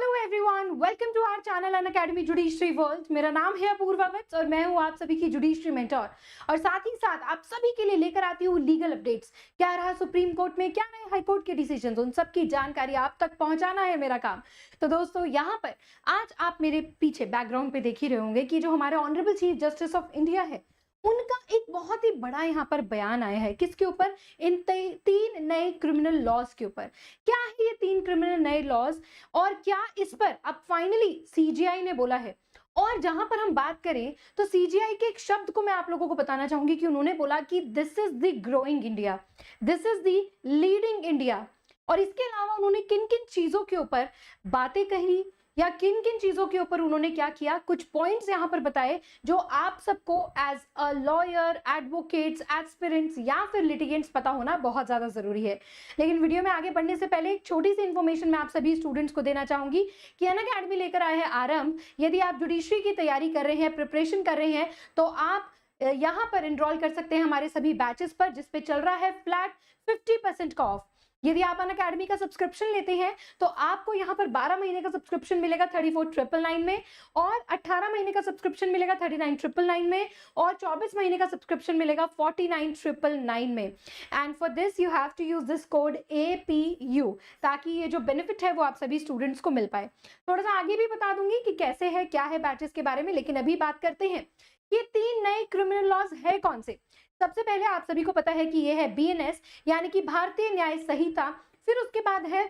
Hello everyone, welcome to our channel Unacademy judiciary world. मेरा नाम है अपूर्वा वत्स और मैं हूं आप सभी की जुडिशरी मेंटर और साथ ही साथ आप सभी के लिए लेकर आती हूं लीगल अपडेट्स। क्या रहा सुप्रीम कोर्ट में, क्या नए हाई कोर्ट के डिसीजंस, उन सब की जानकारी आप तक पहुंचाना है मेरा काम। तो दोस्तों, यहाँ पर आज आप मेरे पीछे बैकग्राउंड पे देख ही रहे होंगे कि जो हमारे honourable chief justice of India है, उनका एक बहुत ही बड़ा यहाँ पर बयान आया है। किसके ऊपर? इन तीन नए क्रिमिनल लॉज के ऊपर। क्या है ये तीन क्रिमिनल नए लॉज और क्या इस पर अब फाइनली सीजीआई ने बोला है? और जहां पर हम बात करें तो सीजीआई के एक शब्द को मैं आप लोगों को बताना चाहूंगी कि उन्होंने बोला कि this is the growing India, this is the leading India. और इसके अलावा उन्होंने किन किन चीजों के ऊपर बातें कही या किन किन चीजों के ऊपर उन्होंने क्या किया, कुछ पॉइंट्स यहां पर बताए जो आप सबको as a lawyer, advocates, aspirants या फिर लिटिगेंट्स पता होना बहुत ज्यादा जरूरी है। लेकिन वीडियो में आगे बढ़ने से पहले एक छोटी सी इंफॉर्मेशन मैं आप सभी स्टूडेंट्स को देना चाहूंगी कि अनअकैडमी लेकर आए हैं आरंभ। यदि आप जुडिशरी की तैयारी कर रहे हैं, प्रिपरेशन कर रहे हैं, तो आप यहाँ पर एनरोल कर सकते हैं हमारे सभी बैचेस पर, जिसपे चल रहा है फ्लैट 50% का ऑफ। यदि आप अनअकैडमी का सब्सक्रिप्शन लेते हैं तो आपको यहाँ पर 12 महीने का सब्सक्रिप्शन मिलेगा 34,999 में, और 18 महीने का सब्सक्रिप्शन मिलेगा 39,999 में, और 24 महीने का सब्सक्रिप्शन मिलेगा 49,999 में। And for this you have to use this code APU, ताकि ये जो बेनिफिट है वो आप सभी स्टूडेंट्स को मिल पाए। थोड़ा सा आगे भी बता दूंगी कि कैसे है, क्या है बैचेस के बारे में, लेकिन अभी बात करते हैं ये तीन नए क्रिमिनल लॉज है कौन से। सबसे पहले आप सभी को पता है कि ये है BNS यानी कि भारतीय न्याय संहिता, फिर उसके बाद है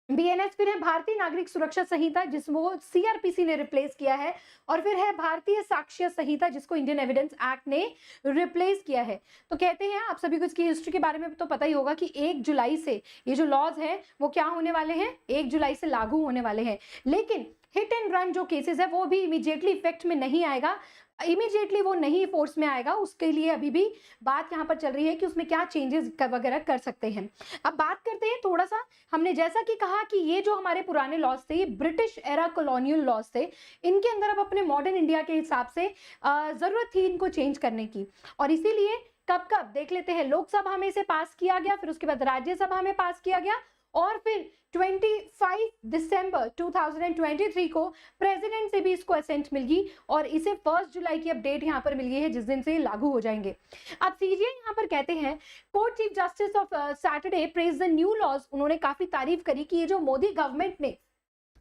BNS, फिर है भारतीय नागरिक सुरक्षा संहिता जिसको CRPC ने रिप्लेस किया है, और फिर है भारतीय साक्ष्य संहिता जिसको इंडियन एविडेंस एक्ट ने रिप्लेस किया है। तो कहते हैं, आप सभी को इसकी हिस्ट्री के बारे में तो पता ही होगा कि 1 जुलाई से ये जो लॉज है वो क्या होने वाले हैं, 1 जुलाई से लागू होने वाले हैं। लेकिन हिट एंड रन जो केसेस है वो भी इमीडिएटली इफेक्ट में नहीं आएगा, इमीडिएटली वो नहीं फोर्स में आएगा। उसके लिए अभी भी बात यहाँ पर चल रही है कि उसमें क्या चेंजेस वगैरह कर सकते हैं। अब बात करते हैं थोड़ा सा, हमने जैसा कि कहा कि ये जो हमारे पुराने लॉज थे ये ब्रिटिश एरा कॉलोनियल लॉज थे, इनके अंदर अब अपने मॉडर्न इंडिया के हिसाब से जरूरत थी इनको चेंज करने की, और इसीलिए कब कब देख लेते हैं, लोकसभा में इसे पास किया गया, फिर उसके बाद राज्यसभा में पास किया गया, और फिर 25 दिसंबर 2023 को प्रेसिडेंट से भी इसको असेंट मिल गई, और इसे 1 जुलाई की अपडेट यहाँ पर मिल गई है जिस दिन से लागू हो जाएंगे। अब सीजीआई यहाँ पर कहते हैं, court chief justice of Saturday praise the new laws. उन्होंने काफी तारीफ करी कि ये जो मोदी गवर्नमेंट ने,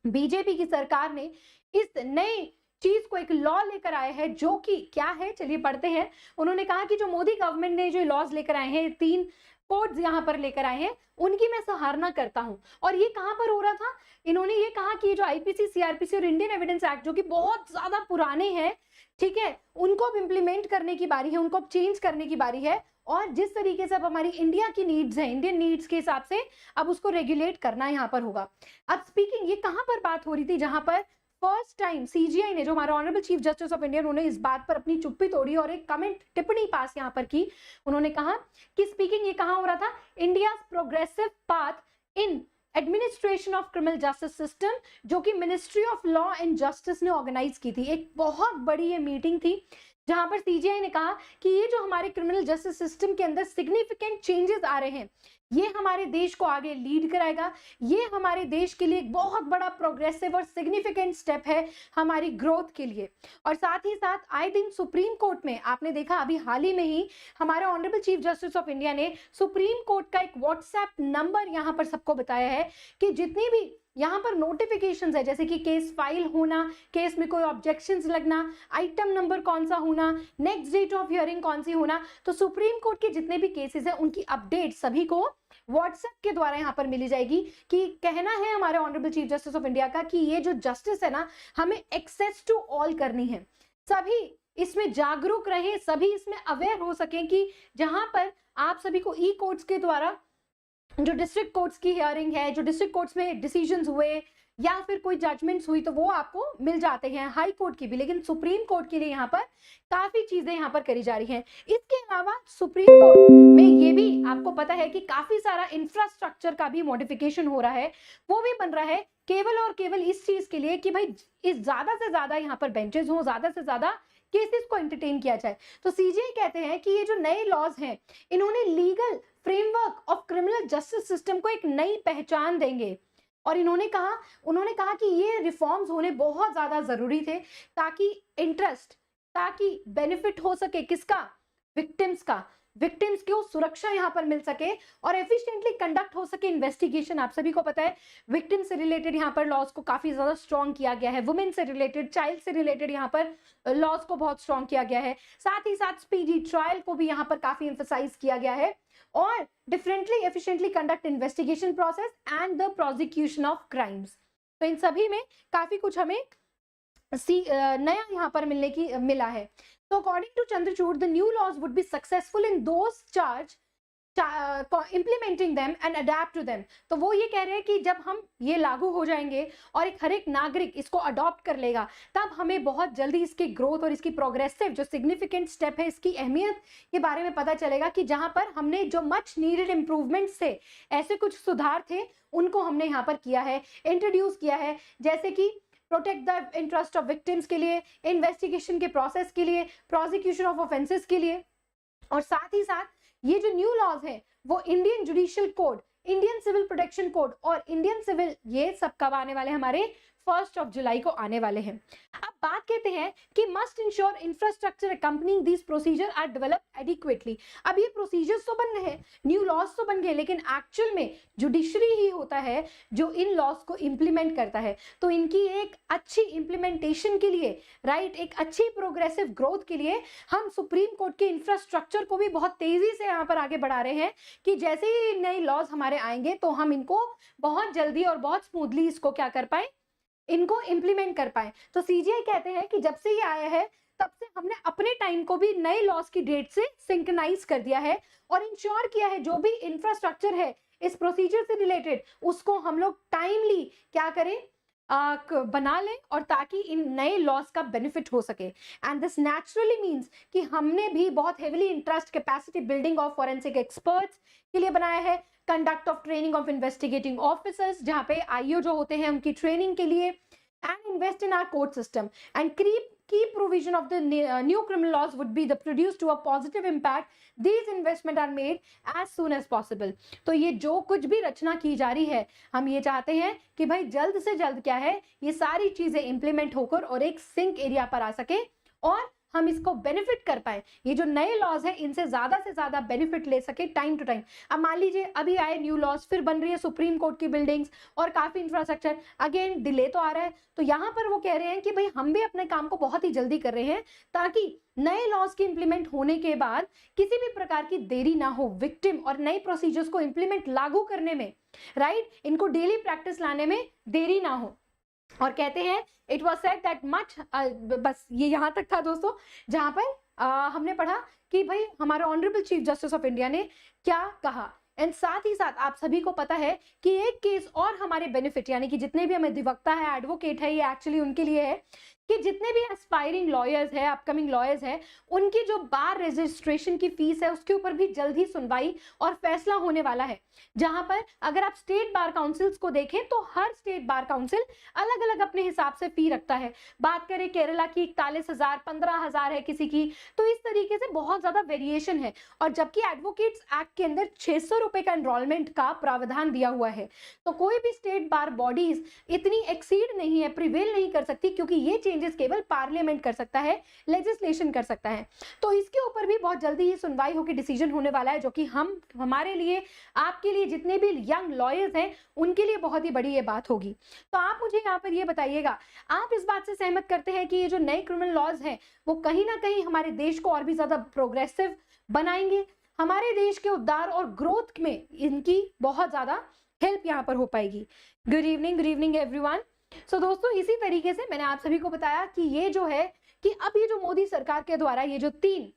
बीजेपी की सरकार ने इस नए चीज को एक लॉ लेकर आए हैं, जो कि क्या है चलिए पढ़ते हैं। उन्होंने कहा कि जो मोदी गवर्नमेंट ने जो लॉज लेकर आए हैं, 3 कोड्स यहाँ पर लेकर आए हैं, उनकी मैं सराहना करता हूं। और ये कहां पर हो रहा था? इन्होंने ये कहा कि जो IPC, CRPC और इंडियन एविडेंस एक्ट जो कि बहुत ज्यादा पुराने हैं, ठीक है, उनको अब इंप्लीमेंट करने की बारी है, उनको अब चेंज करने की बारी है, और जिस तरीके से अब हमारी इंडिया की नीड्स है, इंडियन नीड्स के हिसाब से अब उसको रेगुलेट करना यहाँ पर होगा। अब स्पीकिंग, ये कहां पर बात हो रही थी जहां पर फर्स्ट टाइम सीजीआई ने, जो हमारा honourable chief justice of India, उन्होंने इस बात पर अपनी चुप्पी तोड़ी और एक कमेंट, टिप्पणी पास यहाँ पर की। उन्होंने कहा कि स्पीकिंग ये कहां हो रहा था, India progressive path in administration of criminal justice system, जो कि ministry of law and justice ने ऑर्गेनाइज की थी। एक बहुत बड़ी ये मीटिंग थी जहां पर सीजीआई ने कहा कि ये जो हमारे क्रिमिनल जस्टिस सिस्टम के अंदर सिग्निफिकेंट चेंजेस आ रहे हैं, ये हमारे देश को आगे लीड कराएगा, ये हमारे देश के लिए एक बहुत बड़ा प्रोग्रेसिव और सिग्निफिकेंट स्टेप है हमारी ग्रोथ के लिए। और साथ ही साथ आए दिन सुप्रीम कोर्ट में आपने देखा, अभी हाल ही में ही हमारे honourable chief justice of India ने सुप्रीम कोर्ट का एक व्हाट्सएप नंबर यहाँ पर सबको बताया है कि जितनी भी यहाँ पर नोटिफिकेशंस है, जैसे कि केस फाइल होना, केस में कोई ऑब्जेक्शंस लगना, आइटम नंबर कौन सा होना, नेक्स्ट डेट ऑफ हियरिंग कौन सी होना, तो सुप्रीम कोर्ट के जितने भी केसेस हैं उनकी अपडेट सभी को व्हाट्सएप के द्वारा यहाँ पर मिली जाएगी। कि कहना है हमारे honourable chief justice of India का कि ये जो जस्टिस है ना, हमें एक्सेस टू ऑल करनी है, सभी इसमें जागरूक रहे, सभी इसमें अवेयर हो सके कि जहां पर आप सभी को ई कोर्ट्स के द्वारा जो डिस्ट्रिक्ट कोर्ट्स की हियरिंग है, जो डिस्ट्रिक्ट कोर्ट्स में डिसीजंस हुए या फिर कोई जजमेंट्स हुई, तो वो आपको मिल जाते हैं, हाई कोर्ट की भी। लेकिन सुप्रीम कोर्ट के लिए यहाँ पर काफी चीजें यहाँ पर करी जा रही हैं। इसके अलावा सुप्रीम कोर्ट में ये भी आपको पता है कि काफी सारा इंफ्रास्ट्रक्चर का भी मॉडिफिकेशन हो रहा है, वो भी बन रहा है केवल और केवल इस चीज के लिए कि भाई इस ज्यादा से ज्यादा यहाँ पर बेंचेस हो, ज्यादा से ज्यादा केसेस को एंटरटेन किया जाए। तो सीजीआई कहते हैं कि ये जो नए लॉज हैं, इन्होंने legal framework of criminal justice system को एक नई पहचान देंगे। और उन्होंने कहा कि ये रिफॉर्म्स होने बहुत ज्यादा जरूरी थे ताकि बेनिफिट हो सके किसका, विक्टिम्स को सुरक्षा यहाँ पर मिल सके और एफिशिएंटली कंडक्ट हो सके इन्वेस्टिगेशन। आप सभी को पता है विक्टिम से रिलेटेड यहाँ पर लॉज को काफी ज्यादा स्ट्रॉन्ग किया गया है, वुमेन से रिलेटेड, चाइल्ड से रिलेटेड यहाँ पर लॉज को बहुत स्ट्रॉन्ग किया गया है। साथ ही साथ स्पीडी ट्रायल को भी यहाँ पर काफी एम्फसाइज किया गया है और differently efficiently conduct investigation process and the prosecution of crimes. तो इन सभी में काफी कुछ हमें नया यहाँ पर मिला है। So according to Chandrachud, the new laws would be successful in those implementing them and adapt to them। तो वो ये कह रहे हैं कि जब हम ये लागू हो जाएंगे और हर एक नागरिक इसको अडॉप्ट कर लेगा, तब हमें बहुत जल्दी इसकी ग्रोथ और इसकी प्रोग्रेसिव जो सिग्निफिकेंट स्टेप है इसकी अहमियत के बारे में पता चलेगा कि जहां पर हमने जो मच नीडेड इंप्रूवमेंट्स थे, ऐसे कुछ सुधार थे, उनको हमने यहाँ पर किया है, इंट्रोड्यूस किया है, जैसे कि protect the interest of victims के लिए, इन्वेस्टिगेशन के प्रोसेस के लिए, प्रोसिक्यूशन ऑफ ऑफेंसेस के लिए। और साथ ही साथ ये जो न्यू लॉज है वो Indian judicial code, Indian civil protection code और इंडियन सिविल, ये सब कब आने वाले हमारे 1 जुलाई को आने वाले हैं। अब बात कहते हैं कि must ensure infrastructure accompanying this procedure are developed adequately. अब ये प्रोसीजर्स तो बन गए हैं, न्यू लॉज तो बन गए, लेकिन एक्चुअल में जुडिशरी ही होता है जो इन लॉज को इंप्लीमेंट करता है। तो इनकी एक अच्छी इंप्लीमेंटेशन के लिए, राइट, एक अच्छी प्रोग्रेसिव ग्रोथ के लिए हम सुप्रीम कोर्ट के इंफ्रास्ट्रक्चर को भी बहुत तेजी से यहाँ पर आगे बढ़ा रहे हैं कि जैसे ही नए लॉज हमारे आएंगे तो हम इनको बहुत जल्दी और बहुत स्मूथली इसको क्या कर पाए, इनको इंप्लीमेंट कर पाए। तो सीजीआई कहते हैं कि जब से ये आया है तब से हमने अपने टाइम को भी नए लॉज की डेट से सिंक्रोनाइज कर दिया है और इंश्योर किया है जो भी इंफ्रास्ट्रक्चर है इस प्रोसीजर से रिलेटेड उसको हम लोग टाइमली क्या करें, बना लें, और ताकि इन नए लॉज का बेनिफिट हो सके। एंड दिस नेचुरली मीन्स कि हमने भी बहुत heavily interest capacity building of forensic experts के लिए बनाया है, conduct of training of investigating officers, जहां पे आईओ जो होते हैं उनकी ट्रेनिंग के लिए, and invest in our court system and key provision of the new criminal laws would be the produce to a positive impact, these investment are made as soon as possible। तो ये जो कुछ भी रचना की जा रही है, हम ये चाहते हैं कि भाई जल्द से जल्द क्या है, ये सारी चीजें इंप्लीमेंट होकर और एक सिंक एरिया पर आ सके और हम इसको बेनिफिट कर पाए। ये जो नए लॉज है इनसे ज्यादा से ज्यादा बेनिफिट ले सके टाइम टू टाइम। अब मान लीजिए अभी आए न्यू लॉज, फिर बन रही है सुप्रीम कोर्ट की बिल्डिंग्स और काफी इंफ्रास्ट्रक्चर, अगेन डिले तो आ रहा है। तो यहाँ पर वो कह रहे हैं कि भाई हम भी अपने काम को बहुत ही जल्दी कर रहे हैं ताकि नए लॉज के इंप्लीमेंट होने के बाद किसी भी प्रकार की देरी ना हो विक्टिम और नए प्रोसीजर्स को इंप्लीमेंट लागू करने में, राइट, इनको डेली प्रैक्टिस लाने में देरी ना हो। और कहते हैं it was said that much, बस ये यहाँ तक था दोस्तों, जहां पर हमने पढ़ा कि भाई हमारे honourable chief justice of India ने क्या कहा। एंड साथ ही साथ आप सभी को पता है कि एक केस और हमारे बेनिफिट, यानी कि जितने भी हमें अधिवक्ता है, एडवोकेट है, ये एक्चुअली उनके लिए है कि जितने भी एस्पायरिंग लॉयर्स है, अपकमिंग लॉयर्स है, उनकी जो बार रजिस्ट्रेशन की फीस है उसके ऊपर भी जल्द ही सुनवाई और फैसला होने वाला है। जहां पर अगर आप स्टेट बार काउंसिल्स को देखें तो हर स्टेट बार काउंसिल अलग अलग अपने हिसाब से फी रखता है। बात करें केरला की 41,000, 15,000 है किसी की, तो इस तरीके से बहुत ज्यादा वेरिएशन है। और जबकि एडवोकेट्स एक्ट के अंदर 600 रुपए का एनरोलमेंट का प्रावधान दिया हुआ है, तो कोई भी स्टेट बार बॉडीज इतनी एक्सीड नहीं है, प्रिवेल नहीं कर सकती, क्योंकि ये चेंजेस केवल पार्लियामेंट कर सकता है, लेजिस्लेशन कर सकता है। तो इसके ऊपर भी बहुत जल्दी ही सुनवाई होकर डिसीजन होने वाला है, जो कि हमारे लिए, आपके लिए, जितने भी यंग लॉयर्स हैं उनके लिए बहुत ही बड़ी ये बात होगी। तो आप मुझे यहाँ पर ये बताइएगा, आप इस बात से सहमत करते हैं कि ये जो नए क्रिमिनल लॉज हैं वो कहीं ना कहीं हमारे देश को और भी ज्यादा प्रोग्रेसिव बनाएंगे, हमारे देश के उद्धार और ग्रोथ में इनकी बहुत ज्यादा हेल्प यहाँ पर हो पाएगी। Good evening everyone. सो दोस्तों, इसी तरीके से मैंने आप सभी को बताया कि ये जो है कि अब ये जो मोदी सरकार के द्वारा ये जो 3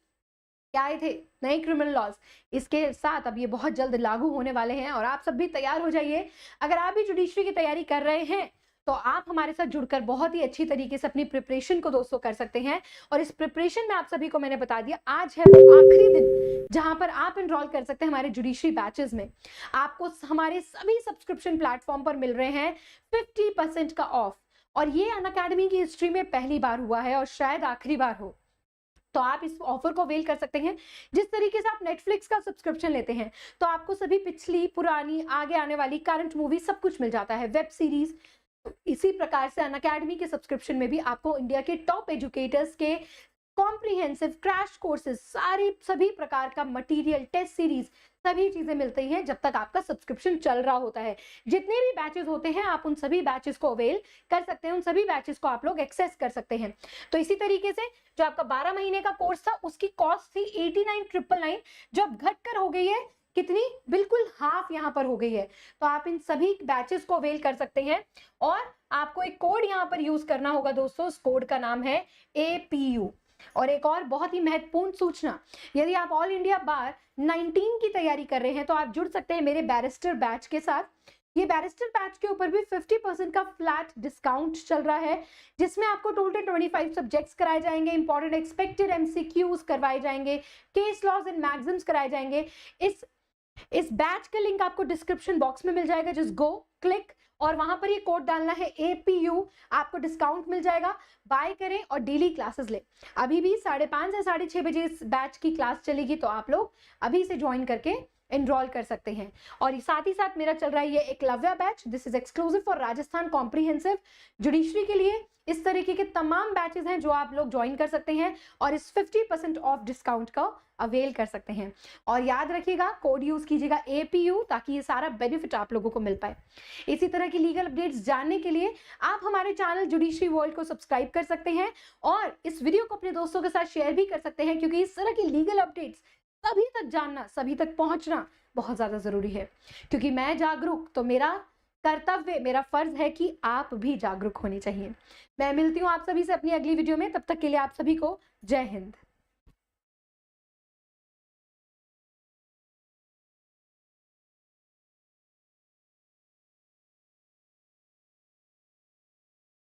क्या आए थे नए क्रिमिनल लॉज, इसके साथ अब ये बहुत जल्द लागू होने वाले हैं और आप सब भी तैयार हो जाइए। अगर आप भी जुडिशरी की तैयारी कर रहे हैं तो आप हमारे साथ जुड़कर बहुत ही अच्छी तरीके से अपनी प्रिपरेशन को दोस्तों कर सकते हैं। और इस प्रिपरेशन में आप सभी को मैंने बता दिया, आज है वो आखिरी दिन जहां पर आप एनरोल कर सकते हैं हमारे जुडिशरी बैचेस में। आपको हमारे सभी सब्सक्रिप्शन प्लेटफॉर्म पर मिल रहे हैं 50% का ऑफ, और ये अनअकैडमी की हिस्ट्री में पहली बार हुआ है और शायद आखिरी बार हो। तो आप इस ऑफर को अवेल कर सकते हैं। जिस तरीके से आप नेटफ्लिक्स का सब्सक्रिप्शन लेते हैं तो आपको सभी पिछली, पुरानी, आगे आने वाली करंट मूवी सब कुछ मिल जाता है, वेब सीरीज। इसी प्रकार से अनअकैडमी के सब्सक्रिप्शन में भी आपको इंडिया के टॉप एजुकेटर्स के कॉम्प्रिहेंसिव क्रैश कोर्सेज, सभी प्रकार का मटेरियल, टेस्ट सीरीज, सभी चीजें मिलती हैं जब तक आपका सब्सक्रिप्शन चल रहा होता है। जितने भी बैचेस होते हैं आप उन सभी बैचेस को अवेल कर सकते हैं, उन सभी बैचेस को आप लोग एक्सेस कर सकते हैं। तो इसी तरीके से जो आपका 12 महीने का कोर्स था उसकी कॉस्ट थी 89,999, जो अब घटकर हो गई है कितनी, बिल्कुल हाफ यहाँ पर हो गई है। तो आप इन सभी बैचेस को अवेल कर सकते हैं और आपको एक कोड यहाँ पर यूज करना होगा दोस्तों। उस कोड का नाम है APU। और एक और बहुत ही महत्वपूर्ण सूचना, यदि आप ऑल इंडिया बार 19 की तैयारी कर रहे हैं तो आप जुड़ सकते हैं मेरे बैरिस्टर बैच के साथ। ये बैरिस्टर बैच के ऊपर भी 50% का फ्लैट डिस्काउंट चल रहा है, जिसमें आपको टोटल 25 सब्जेक्ट्स कराए जाएंगे, इंपॉर्टेंट एक्सपेक्टेड MCQs करवाए जाएंगे, केस लॉज एंड मैगजिम्स कराए जाएंगे। इस बैच का लिंक आपको डिस्क्रिप्शन बॉक्स में मिल जाएगा, जस्ट गो क्लिक और वहां पर ये कोड डालना है APU, आपको डिस्काउंट मिल जाएगा। बाय करें और डेली क्लासेस ले। अभी भी 5:30 से 6:30 बजे इस बैच की क्लास चलेगी, तो आप लोग अभी से ज्वाइन करके एनरोल कर सकते हैं। और साथ ही साथ मेरा चल रहा है ये Eklavya batch, this is exclusive for Rajasthan comprehensive judiciary के लिए। इस तरीके के तमाम बैचेस हैं जो आप लोग ज्वाइन कर सकते हैं और इस 50% ऑफ डिस्काउंट का अवेल कर सकते हैं। और याद रखिएगा, कोड यूज कीजिएगा APU, ताकि ये सारा बेनिफिट आप लोगों को मिल पाए। इसी तरह की लीगल अपडेट्स जानने के लिए आप हमारे चैनल जुडिशरी वर्ल्ड को सब्सक्राइब कर सकते हैं और इस वीडियो को अपने दोस्तों के साथ शेयर भी कर सकते हैं, क्योंकि इस तरह की लीगल अपडेट्स सभी तक जानना, सभी तक पहुंचना बहुत ज्यादा जरूरी है। क्योंकि मैं जागरूक, तो मेरा कर्तव्य, मेरा फर्ज है कि आप भी जागरूक होने चाहिए। मैं मिलती हूँ आप सभी से अपनी अगली वीडियो में, तब तक के लिए आप सभी को जय हिंद।